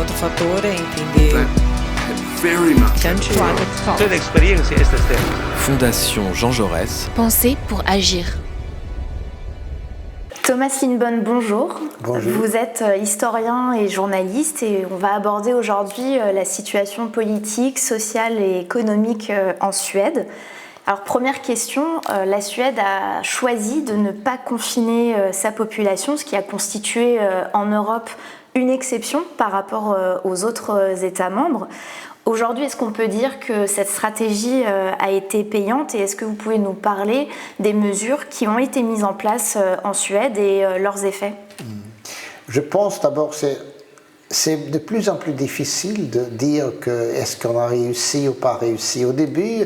outro fator é entender que antes toda a experiência esta terra. Fondation Jean Jaurès. Penser pour agir. Thomas Linbonne, bonjour. Bonjour. Vous êtes historien et journaliste et on va aborder aujourd'hui la situation politique, sociale et économique en Suède. Alors première question, la Suède a choisi de ne pas confiner sa population, ce qui a constitué en Europe une exception par rapport aux autres États membres. Aujourd'hui, est-ce qu'on peut dire que cette stratégie a été payante et est-ce que vous pouvez nous parler des mesures qui ont été mises en place en Suède et leurs effets ? Je pense d'abord que c'est de plus en plus difficile de dire que est-ce qu'on a réussi ou pas réussi. Au début,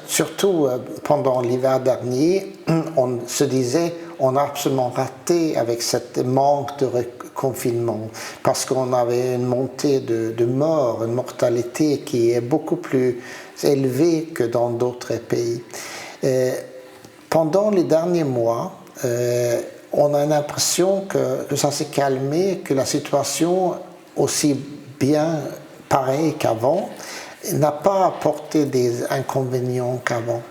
surtout pendant l'hiver dernier, on se disait on a absolument raté avec cette manque de confinement parce qu'on avait une montée de morts, une mortalité qui est beaucoup plus élevée que dans d'autres pays. Pendant les derniers mois, on a l'impression que ça s'est calmé, que la situation aussi bien pareille qu'avant n'a pas apporté des inconvénients qu'avant.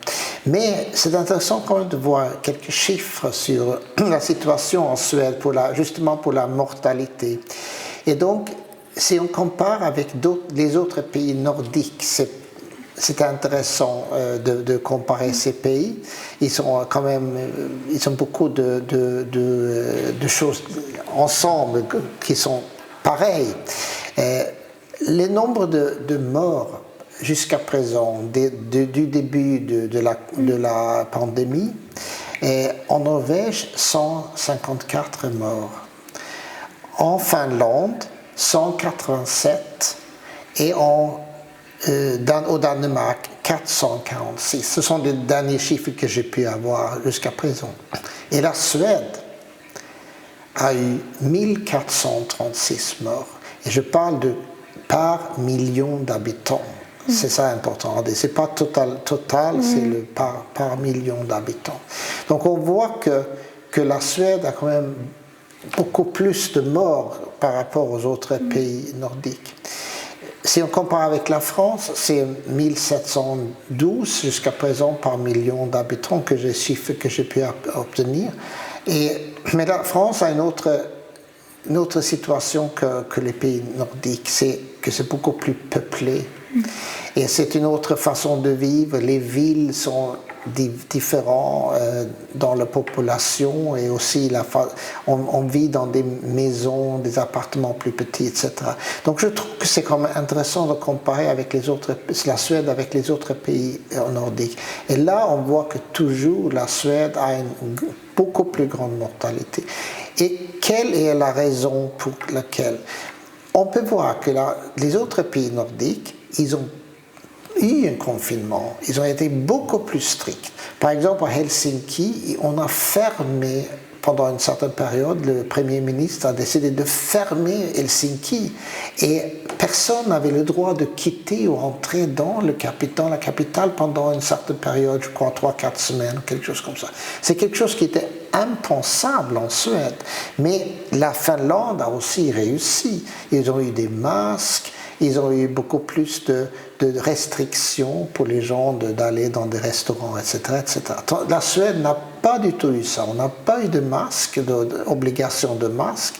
Mais c'est intéressant quand même de voir quelques chiffres sur la situation en Suède, justement pour la mortalité. Et donc, si on compare avec les autres pays nordiques, c'est intéressant de comparer ces pays. Ils ont beaucoup de choses ensemble qui sont pareilles. Le nombre de morts jusqu'à présent, du début de la pandémie, en Norvège, 154 morts. En Finlande, 187 et au Danemark, 446. Ce sont les derniers chiffres que j'ai pu avoir jusqu'à présent. Et la Suède a eu 1436 morts. Et je parle de par million d'habitants. C'est ça important. Ce n'est pas total, c'est le par million d'habitants. Donc on voit que la Suède a quand même beaucoup plus de morts par rapport aux autres pays nordiques. Si on compare avec la France, c'est 1712 jusqu'à présent par million d'habitants que j'ai pu obtenir. Mais la France a une autre situation que les pays nordiques, c'est que c'est beaucoup plus peuplé. Et c'est une autre façon de vivre. Les villes sont différentes dans la population et aussi on vit dans des maisons, des appartements plus petits, etc. Donc je trouve que c'est quand même intéressant de comparer avec la Suède avec les autres pays nordiques. Et là, on voit que toujours la Suède a une beaucoup plus grande mortalité. Et quelle est la raison pour laquelle on peut voir que les autres pays nordiques, ils ont eu un confinement, ils ont été beaucoup plus stricts. Par exemple, à Helsinki, on a fermé, pendant une certaine période, le Premier ministre a décidé de fermer Helsinki et personne n'avait le droit de quitter ou entrer dans la capitale pendant une certaine période, je crois 3-4 semaines, quelque chose comme ça. C'est quelque chose qui était impensable en Suède, mais la Finlande a aussi réussi. Ils ont eu des masques, ils ont eu beaucoup plus de restrictions pour les gens d'aller dans des restaurants, etc., etc. La Suède n'a pas du tout eu ça. On n'a pas eu de masque, d'obligation de masque.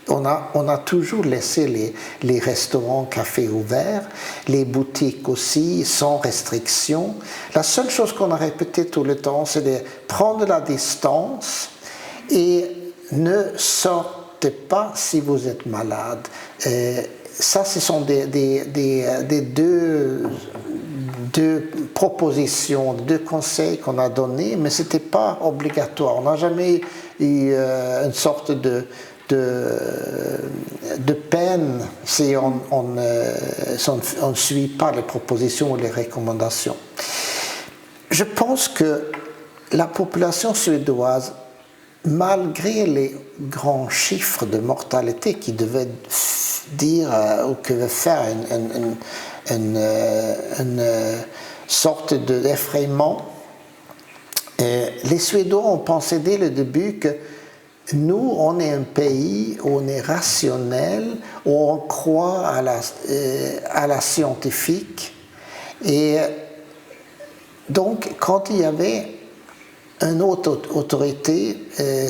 On a toujours laissé les restaurants, cafés ouverts, les boutiques aussi, sans restriction. La seule chose qu'on a répétée tout le temps, c'est de prendre la distance et ne sortez pas si vous êtes malade. Ça, ce sont des deux propositions, deux conseils qu'on a donnés, mais ce n'était pas obligatoire. On n'a jamais eu une sorte de peine si on ne suit pas les propositions ou les recommandations. Je pense que la population suédoise, malgré les grands chiffres de mortalité qui devaient dire ou que veut faire une sorte d'effrayement, les Suédois ont pensé dès le début que nous, on est un pays où on est rationnel, où on croit à la scientifique. Et donc, quand il y avait une autre autorité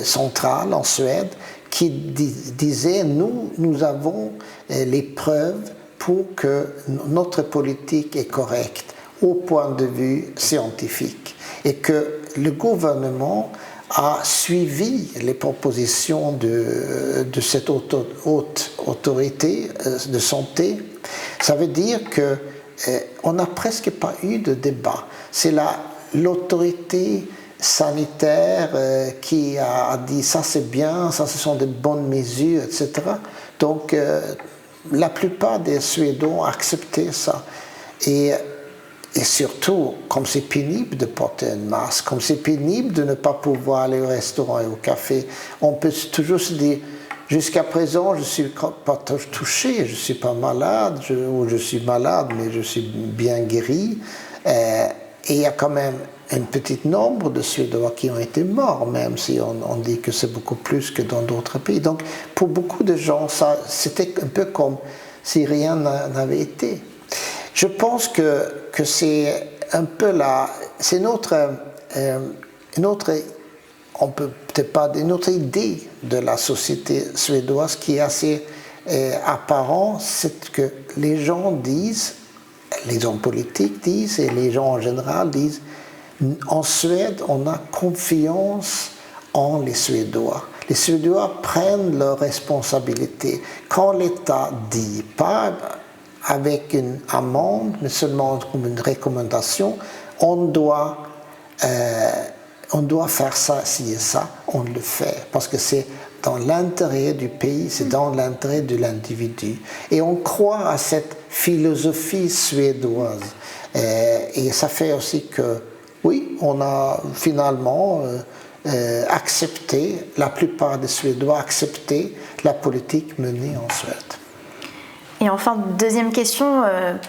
centrale en Suède qui disait, nous avons les preuves pour que notre politique est correcte au point de vue scientifique, et que le gouvernement a suivi les propositions de cette haute autorité de santé, ça veut dire qu'on n'a presque pas eu de débat. C'est l'autorité sanitaire qui a dit ça c'est bien, ça ce sont de bonnes mesures, etc. Donc la plupart des Suédois ont accepté ça. Et surtout, comme c'est pénible de porter un masque, comme c'est pénible de ne pas pouvoir aller au restaurant et au café, on peut toujours se dire, jusqu'à présent, je ne suis pas touché, je ne suis pas malade, ou je suis malade, mais je suis bien guéri. Et il y a quand même un petit nombre de Suédois qui ont été morts, même si on dit que c'est beaucoup plus que dans d'autres pays. Donc, pour beaucoup de gens, c'était un peu comme si rien n'avait été. Je pense que c'est un peu c'est notre on peut peut-être pas dire notre idée de la société suédoise qui est assez apparent, c'est que les gens disent, les hommes politiques disent et les gens en général disent, en Suède on a confiance en les Suédois. Les Suédois prennent leurs responsabilités. Quand l'État dit, pas avec une amende, mais seulement comme une recommandation, on doit faire ça, ci et ça, on le fait, parce que c'est dans l'intérêt du pays, c'est dans l'intérêt de l'individu. Et on croit à cette philosophie suédoise. Et ça fait aussi que, oui, on a finalement accepté, la plupart des Suédois accepté la politique menée en Suède. Et enfin, deuxième question,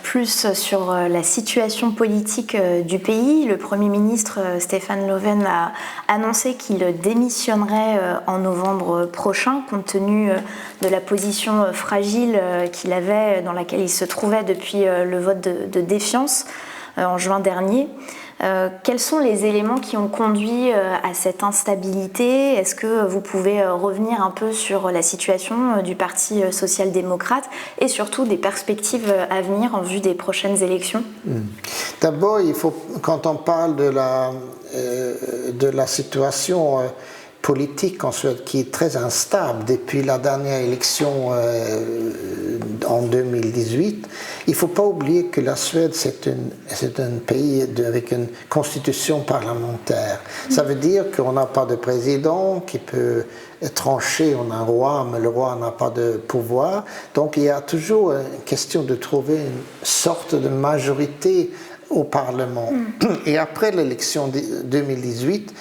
plus sur la situation politique du pays. Le Premier ministre Stefan Löfven a annoncé qu'il démissionnerait en novembre prochain, compte tenu de la position fragile qu'il avait, dans laquelle il se trouvait depuis le vote de défiance en juin dernier. Quels sont les éléments qui ont conduit à cette instabilité? Est-ce que vous pouvez revenir un peu sur la situation du Parti social-démocrate et surtout des perspectives à venir en vue des prochaines élections? D'abord, quand on parle de la situation politique en Suède qui est très instable depuis la dernière élection en 2018, il ne faut pas oublier que la Suède c'est un pays avec une constitution parlementaire. Ça veut dire qu'on n'a pas de président qui peut trancher, on a un roi, mais le roi n'a pas de pouvoir. Donc il y a toujours une question de trouver une sorte de majorité au Parlement. Et après l'élection de 2018,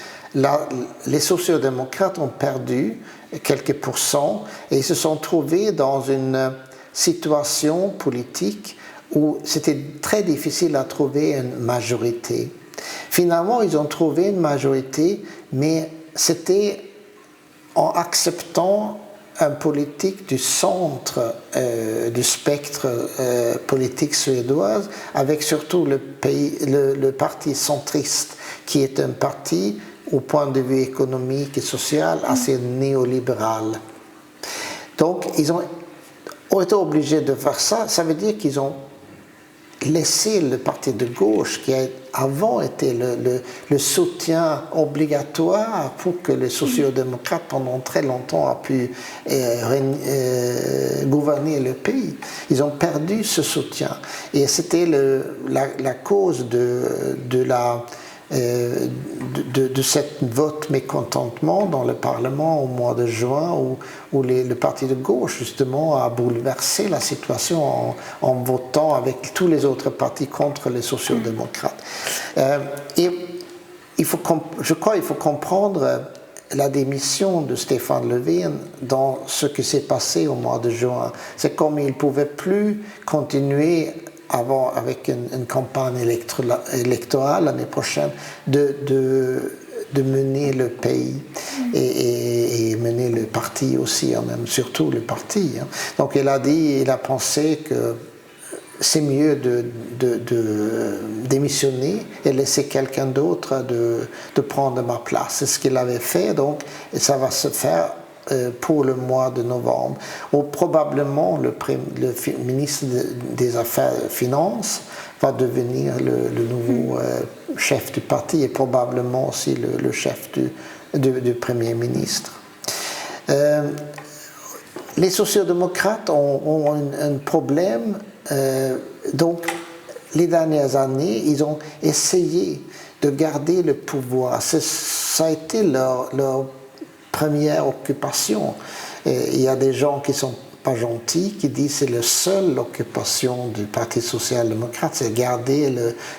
les sociaux-démocrates ont perdu quelques pourcents et ils se sont trouvés dans une situation politique où c'était très difficile à trouver une majorité. Finalement, ils ont trouvé une majorité, mais c'était en acceptant un politique du centre du spectre politique suédoise, avec surtout le parti centriste, qui est un parti au point de vue économique et social assez néolibéral. Donc, ils ont été obligés de faire ça. Ça veut dire qu'ils ont laissé le parti de gauche, qui a avant été le soutien obligatoire pour que les sociaux-démocrates pendant très longtemps a pu gouverner le pays. Ils ont perdu ce soutien. Et c'était la cause de cette vote mécontentement dans le Parlement au mois de juin où le parti de gauche justement a bouleversé la situation en votant avec tous les autres partis contre les sociaux-démocrates. Et je crois qu'il faut comprendre la démission de Stefan Löfven dans ce qui s'est passé au mois de juin. C'est comme il ne pouvait plus continuer avec une campagne électorale l'année prochaine, de de mener le pays et mener le parti aussi, même surtout le parti. Donc il a pensé que c'est mieux de démissionner et laisser quelqu'un d'autre de prendre ma place. C'est ce qu'il avait fait, donc, et ça va se faire pour le mois de novembre, où probablement le ministre des Affaires et Finances va devenir le nouveau chef du parti et probablement aussi le chef du Premier ministre. Les sociodémocrates ont un problème. Donc, les dernières années, ils ont essayé de garder le pouvoir. Ça a été leur première occupation. Et il y a des gens qui sont pas gentils, qui disent que c'est la seule occupation du Parti social-démocrate, c'est garder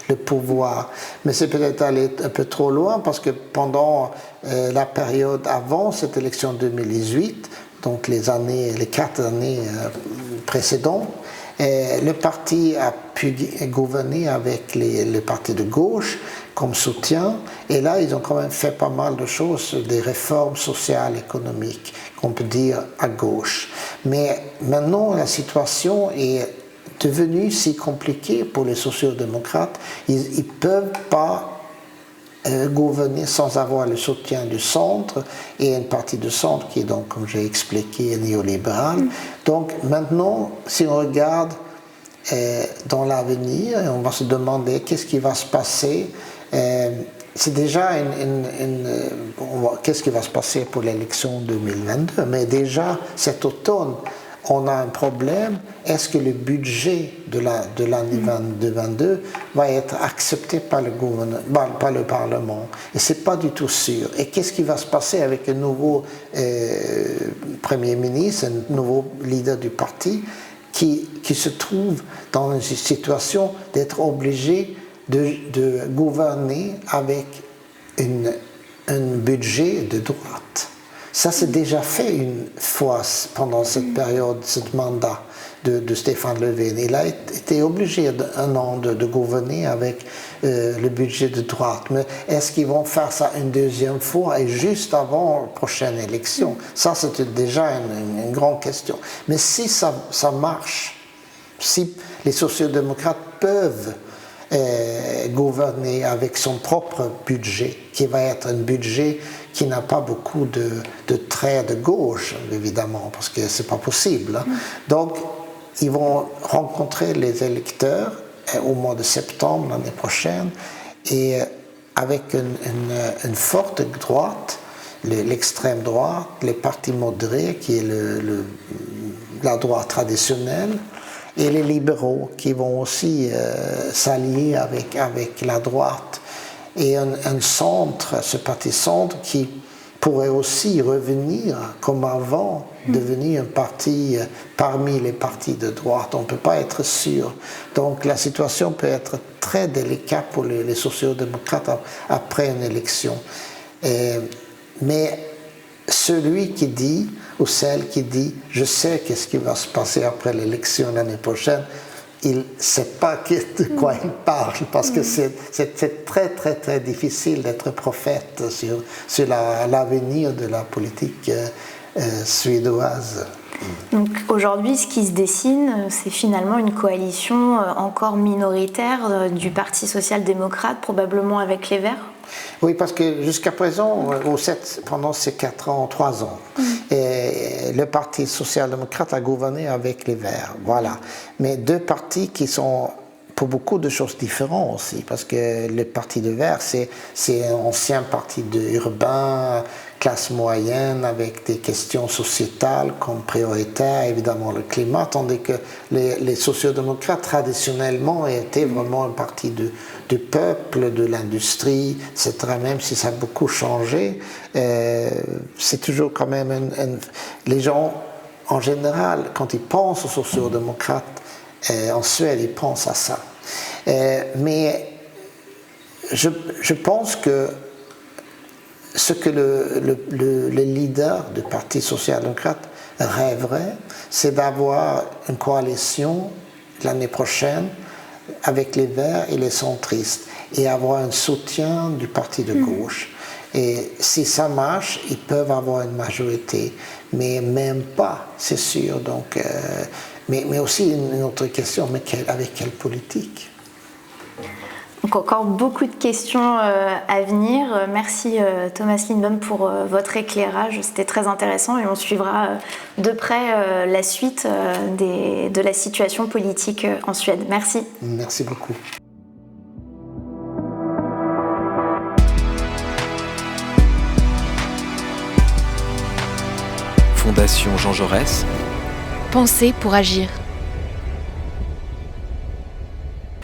le pouvoir. Mais c'est peut-être aller un peu trop loin, parce que pendant la période avant cette élection 2018, donc les 4 années précédentes, le parti a pu gouverner avec les partis de gauche comme soutien, et là ils ont quand même fait pas mal de choses, des réformes sociales, économiques, qu'on peut dire à gauche. Mais maintenant la situation est devenue si compliquée pour les sociodémocrates, ils ne peuvent pas gouverner sans avoir le soutien du centre, et une partie du centre qui est donc, comme j'ai expliqué, néolibérale. Donc maintenant, si on regarde dans l'avenir, on va se demander qu'est-ce qui va se passer. C'est déjà qu'est-ce qui va se passer pour l'élection 2022, mais déjà cet automne, on a un problème. Est-ce que le budget de l'année 2022 va être accepté par par le Parlement? Et ce n'est pas du tout sûr. Et qu'est-ce qui va se passer avec un nouveau Premier ministre, un nouveau leader du parti qui se trouve dans une situation d'être obligé de gouverner avec un budget de droite? Ça s'est déjà fait une fois pendant cette période, ce mandat de Stéphane Löfven. Il a été obligé un an de gouverner avec le budget de droite. Mais est-ce qu'ils vont faire ça une deuxième fois et juste avant la prochaine élection? Ça, c'était déjà une grande question. Mais si ça marche, si les sociodémocrates peuvent gouverner avec son propre budget, qui va être un budget qui n'a pas beaucoup de traits de gauche, évidemment, parce que c'est pas possible. Hein. Donc, ils vont rencontrer les électeurs au mois de septembre l'année prochaine, et avec une forte droite, l'extrême droite, les partis modérés, qui est la droite traditionnelle, et les libéraux qui vont aussi s'allier avec la droite. Et un centre, ce parti centre, qui pourrait aussi revenir comme avant, devenir un parti parmi les partis de droite. On ne peut pas être sûr. Donc la situation peut être très délicate pour les sociodémocrates après une élection. Mais celui qui dit, ou celle qui dit « je sais qu'est-ce qui va se passer après l'élection l'année prochaine », il ne sait pas de quoi il parle, parce que c'est très, très, très difficile d'être prophète sur l'avenir de la politique suédoise. Donc aujourd'hui, ce qui se dessine, c'est finalement une coalition encore minoritaire du Parti social-démocrate, probablement avec les Verts. Oui, parce que jusqu'à présent, pendant ces 3 ans, le Parti social-démocrate a gouverné avec les Verts, voilà. Mais 2 partis qui sont pour beaucoup de choses différentes aussi, parce que le Parti des Verts, c'est un ancien parti urbain, classe moyenne, avec des questions sociétales comme prioritaires, évidemment le climat, tandis que les sociodémocrates traditionnellement étaient vraiment un parti du peuple, de l'industrie, etc. Même si ça a beaucoup changé, c'est toujours quand même les gens en général, quand ils pensent aux sociodémocrates en Suède, ils pensent à ça. Mais je pense que ce que le leader du Parti social-démocrate rêverait, c'est d'avoir une coalition l'année prochaine avec les Verts et les centristes, et avoir un soutien du Parti de gauche. Et si ça marche, ils peuvent avoir une majorité, mais même pas, c'est sûr. Donc, mais aussi une autre question, mais avec quelle politique? Donc encore beaucoup de questions à venir. Merci Thomas Lindbom pour votre éclairage, c'était très intéressant et on suivra de près la suite de la situation politique en Suède. Merci. Merci beaucoup. Fondation Jean Jaurès. Penser pour agir.